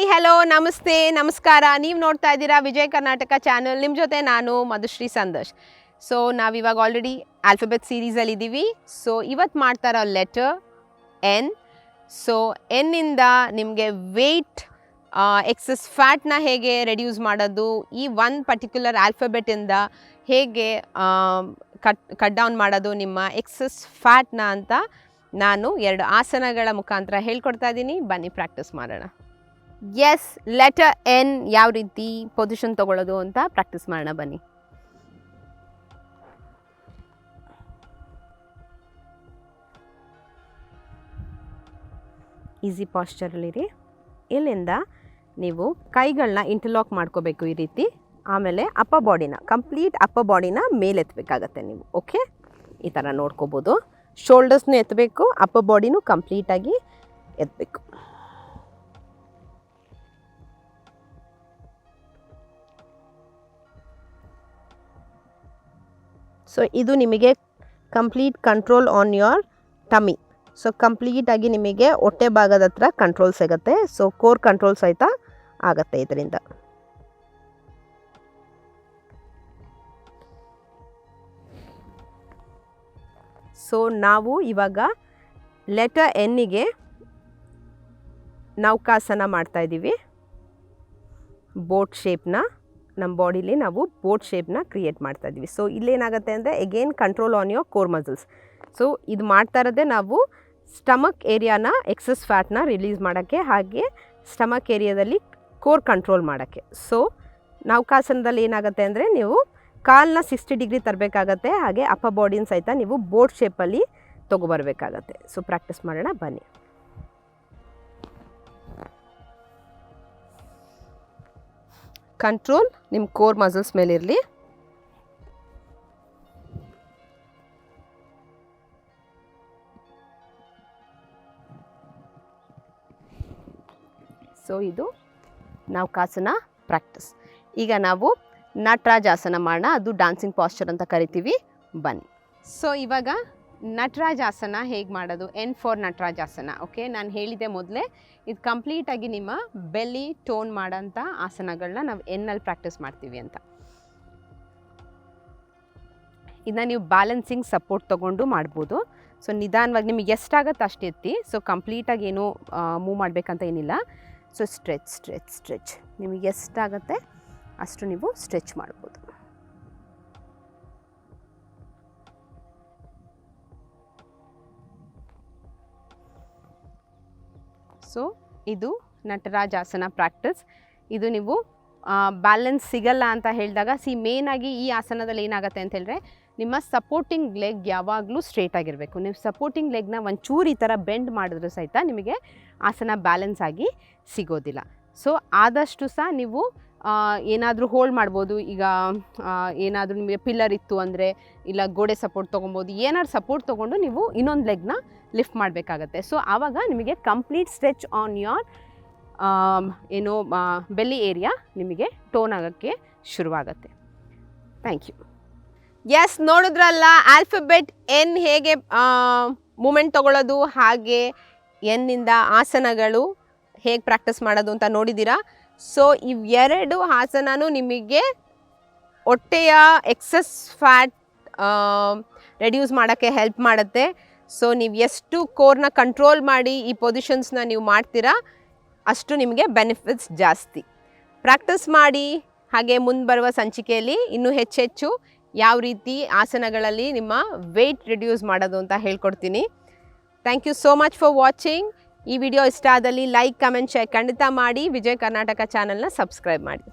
Hi hello ನಮಸ್ತೆ ನಮಸ್ಕಾರ. ನೀವು ನೋಡ್ತಾ ಇದ್ದೀರಾ ವಿಜಯ್ ಕರ್ನಾಟಕ ಚಾನಲ್. ನಿಮ್ಮ ಜೊತೆ ನಾನು ಮಧುಶ್ರೀ ಸಂದೋಷ್. ಸೊ ನಾವಿವಾಗ ಆಲ್ರೆಡಿ ಆಲ್ಫಾಬೆಟ್ ಸೀರೀಸಲ್ಲಿ ಇದ್ದೀವಿ. ಸೊ ಇವತ್ತು ಮಾಡ್ತಾ ಇರೋ ಲೆಟರ್ ಎನ್. ಸೊ ಎನ್ನಿಂದ ನಿಮಗೆ ವೆಯ್ಟ್, ಎಕ್ಸಸ್ ಫ್ಯಾಟ್ನ ಹೇಗೆ ರೆಡ್ಯೂಸ್ ಮಾಡೋದು, ಈ ಒನ್ ಪರ್ಟಿಕ್ಯುಲರ್ ಆಲ್ಫಾಬೆಟಿಂದ ಹೇಗೆ ಕಟ್ ಡೌನ್ ಮಾಡೋದು ನಿಮ್ಮ ಎಕ್ಸಸ್ ಫ್ಯಾಟ್ನ ಅಂತ ನಾನು 2 ಆಸನಗಳ ಮುಖಾಂತರ ಹೇಳ್ಕೊಡ್ತಾ ಇದ್ದೀನಿ. ಬನ್ನಿ ಪ್ರಾಕ್ಟೀಸ್ ಮಾಡೋಣ. ಎಸ್, ಲೆಟರ್ ಎನ್ ಯಾವ ರೀತಿ ಪೊಸಿಷನ್ ತೊಗೊಳ್ಳೋದು ಅಂತ ಪ್ರಾಕ್ಟೀಸ್ ಮಾಡೋಣ ಬನ್ನಿ. ಈಸಿ ಪಾಶ್ಚರಲ್ಲಿರಿ. ಇಲ್ಲಿಂದ ನೀವು ಕೈಗಳನ್ನ ಇಂಟರ್ಲಾಕ್ ಮಾಡ್ಕೋಬೇಕು ಈ ರೀತಿ. ಆಮೇಲೆ ಅಪ್ಪರ್ ಬಾಡಿನ, ಕಂಪ್ಲೀಟ್ ಅಪ್ಪರ್ ಬಾಡಿನ ಮೇಲೆತ್ತಬೇಕಾಗತ್ತೆ ನೀವು. ಓಕೆ, ಈ ಥರ ನೋಡ್ಕೋಬೋದು. ಶೋಲ್ಡರ್ಸ್ನೂ ಎತ್ತಬೇಕು, ಅಪ್ಪರ್ ಬಾಡಿನೂ ಕಂಪ್ಲೀಟಾಗಿ ಎತ್ತಬೇಕು. ಸೊ ಇದು ನಿಮಗೆ complete control on your tummy. So ಕಂಪ್ಲೀಟಾಗಿ ನಿಮಗೆ ಹೊಟ್ಟೆ ಭಾಗದ ಹತ್ರ ಕಂಟ್ರೋಲ್ ಸಿಗುತ್ತೆ. ಸೊ ಕೋರ್ ಕಂಟ್ರೋಲ್ ಸಹಿತ ಆಗುತ್ತೆ ಇದರಿಂದ. ಸೊ ನಾವು ಇವಾಗ ಲೆಟರ್ ಎನ್ನಿಗೆ ನೌಕಾಸನ ಮಾಡ್ತಾಯಿದ್ದೀವಿ. ಬೋಟ್ ಶೇಪ್ನ ನಮ್ಮ ಬಾಡಿಲಿ ನಾವು ಬೋಟ್ ಶೇಪ್ನ ಕ್ರಿಯೇಟ್ ಮಾಡ್ತಾಯಿದ್ದೀವಿ. ಸೊ ಇಲ್ಲೇನಾಗುತ್ತೆ ಅಂದರೆ again control on your core muscles. So ಇದು ಮಾಡ್ತಾ ಇರೋದೇ ನಾವು ಸ್ಟಮಕ್ ಏರಿಯಾನ, ಎಕ್ಸಸ್ ಫ್ಯಾಟ್ನ ರಿಲೀಸ್ ಮಾಡೋಕ್ಕೆ, ಹಾಗೆ ಸ್ಟಮಕ್ ಏರಿಯಾದಲ್ಲಿ ಕೋರ್ ಕಂಟ್ರೋಲ್ ಮಾಡೋಕ್ಕೆ. ಸೊ ನೌಕಾಸನದಲ್ಲಿ ಏನಾಗುತ್ತೆ ಅಂದರೆ ನೀವು ಕಾಲನ್ನ 60 ಡಿಗ್ರಿ ತರಬೇಕಾಗತ್ತೆ, ಹಾಗೆ ಅಪ್ಪರ್ ಬಾಡಿನ ಸಹಿತ ನೀವು ಬೋಟ್ ಶೇಪಲ್ಲಿ ತೊಗೊಬರ್ಬೇಕಾಗತ್ತೆ. ಸೊ ಪ್ರಾಕ್ಟೀಸ್ ಮಾಡೋಣ ಬನ್ನಿ. ಕಂಟ್ರೋಲ್ ನಿಮ್ಮ ಕೋರ್ ಮಸಲ್ಸ್ ಮೇಲಿರಲಿ. ಸೊ ಇದು ನೌಕಾಸನ ಪ್ರಾಕ್ಟೀಸ್. ಈಗ ನಾವು ನಟರಾಜಾಸನ ಮಾಡೋಣ. ಅದು ಡಾನ್ಸಿಂಗ್ ಪಾಸ್ಚರ್ ಅಂತ ಕರಿತೀವಿ. ಬನ್ನಿ. ಸೊ ಇವಾಗ ನಟರಾಜಾಸನ ಹೇಗೆ ಮಾಡೋದು, ಎನ್ ಫಾರ್ ನಟರಾಜಾಸನ. ಓಕೆ, ನಾನು ಹೇಳಿದೆ ಮೊದಲೇ, ಇದು ಕಂಪ್ಲೀಟಾಗಿ ನಿಮ್ಮ ಬೆಲ್ಲಿ ಟೋನ್ ಮಾಡೋಂಥ ಆಸನಗಳನ್ನ ನಾವು ಎನ್ನಲ್ಲಿ ಪ್ರಾಕ್ಟೀಸ್ ಮಾಡ್ತೀವಿ ಅಂತ. ಇದನ್ನ ನೀವು ಬ್ಯಾಲೆನ್ಸಿಂಗ್ ಸಪೋರ್ಟ್ ತೊಗೊಂಡು ಮಾಡ್ಬೋದು. ಸೊ ನಿಧಾನವಾಗಿ ನಿಮಗೆ ಎಷ್ಟಾಗತ್ತೆ ಅಷ್ಟು ಎತ್ತಿ. ಸೊ ಕಂಪ್ಲೀಟಾಗಿ ಏನೂ ಮೂವ್ ಮಾಡಬೇಕಂತ ಏನಿಲ್ಲ. ಸೊ ಸ್ಟ್ರೆಚ್ ಸ್ಟ್ರೆಚ್ ಸ್ಟ್ರೆಚ್, ನಿಮಗೆ ಎಷ್ಟಾಗತ್ತೆ ಅಷ್ಟು ನೀವು ಸ್ಟ್ರೆಚ್ ಮಾಡ್ಬೋದು. ಸೊ ಇದು ನಟರಾಜಾಸನ ಪ್ರಾಕ್ಟೀಸ್. ಇದು ನೀವು ಬ್ಯಾಲೆನ್ಸ್ ಸಿಗಲ್ಲ ಅಂತ ಹೇಳಿದಾಗ, ಮೇನಾಗಿ ಈ ಆಸನದಲ್ಲಿ ಏನಾಗುತ್ತೆ ಅಂತ ಹೇಳಿದ್ರೆ ನಿಮ್ಮ ಸಪೋರ್ಟಿಂಗ್ ಲೆಗ್ ಯಾವಾಗಲೂ ಸ್ಟ್ರೇಟ್ ಆಗಿರಬೇಕು. ನೀವು ಸಪೋರ್ಟಿಂಗ್ ಲೆಗ್ನ ಒಂಚೂರು ಈ ಥರ ಬೆಂಡ್ ಮಾಡಿದ್ರೂ ಸಹಿತ ನಿಮಗೆ ಆಸನ ಬ್ಯಾಲೆನ್ಸ್ ಆಗಿ ಸಿಗೋದಿಲ್ಲ. ಸೊ ಆದಷ್ಟು ಸಹ ನೀವು ಏನಾದರೂ ಹೋಲ್ಡ್ ಮಾಡ್ಬೋದು. ಈಗ ಏನಾದರೂ ನಿಮಗೆ ಪಿಲ್ಲರ್ ಇತ್ತು ಅಂದರೆ, ಇಲ್ಲ ಗೋಡೆ ಸಪೋರ್ಟ್ ತೊಗೊಬೋದು, ಏನಾದ್ರು ಸಪೋರ್ಟ್ ತೊಗೊಂಡು ನೀವು ಇನ್ನೊಂದು ಲೆಗ್ನ ಲಿಫ್ಟ್ ಮಾಡಬೇಕಾಗತ್ತೆ. ಸೊ ಆವಾಗ ನಿಮಗೆ complete stretch on your belly area ನಿಮಗೆ ಟೋನ್ ಆಗೋಕ್ಕೆ ಶುರುವಾಗತ್ತೆ. Thank you. ಎಸ್, ನೋಡಿದ್ರಲ್ಲ ಆಲ್ಫಾಬೆಟ್ ಎನ್ ಹೇಗೆ ಮೂಮೆಂಟ್ ತೊಗೊಳ್ಳೋದು, ಹಾಗೆ ಎನ್ನಿಂದ ಆಸನಗಳು ಹೇಗೆ ಪ್ರಾಕ್ಟೀಸ್ ಮಾಡೋದು ಅಂತ ನೋಡಿದ್ದೀರಾ. ಸೊ ಇವೆರಡು ಆಸನನೂ ನಿಮಗೆ ಹೊಟ್ಟೆಯ ಎಕ್ಸಸ್ ಫ್ಯಾಟ್ ರೆಡ್ಯೂಸ್ ಮಾಡೋಕ್ಕೆ ಹೆಲ್ಪ್ ಮಾಡುತ್ತೆ. ಸೊ ನೀವು ಎಷ್ಟು ಕೋರ್ನ ಕಂಟ್ರೋಲ್ ಮಾಡಿ ಈ ಪೊಸಿಷನ್ಸ್ನ ನೀವು ಮಾಡ್ತೀರಾ, ಅಷ್ಟು ನಿಮಗೆ ಬೆನಿಫಿಟ್ಸ್ ಜಾಸ್ತಿ. ಪ್ರಾಕ್ಟೀಸ್ ಮಾಡಿ. ಹಾಗೆ ಮುಂದೆ ಬರುವ ಸಂಚಿಕೆಯಲ್ಲಿ ಇನ್ನೂ ಹೆಚ್ಚೆಚ್ಚು ಯಾವ ರೀತಿ ಆಸನಗಳಲ್ಲಿ ನಿಮ್ಮ ವೆಯ್ಟ್ ರಿಡ್ಯೂಸ್ ಮಾಡೋದು ಅಂತ ಹೇಳ್ಕೊಡ್ತೀನಿ. Thank you so much for watching. ಈ ವಿಡಿಯೋ ಇಷ್ಟ ಆದಲ್ಲಿ ಲೈಕ್, ಕಮೆಂಟ್, ಶೇರ್ ಖಂಡಿತ ಮಾಡಿ. ವಿಜಯ್ ಕರ್ನಾಟಕ ಚಾನಲ್ನ ಸಬ್ಸ್ಕ್ರೈಬ್ ಮಾಡಿ.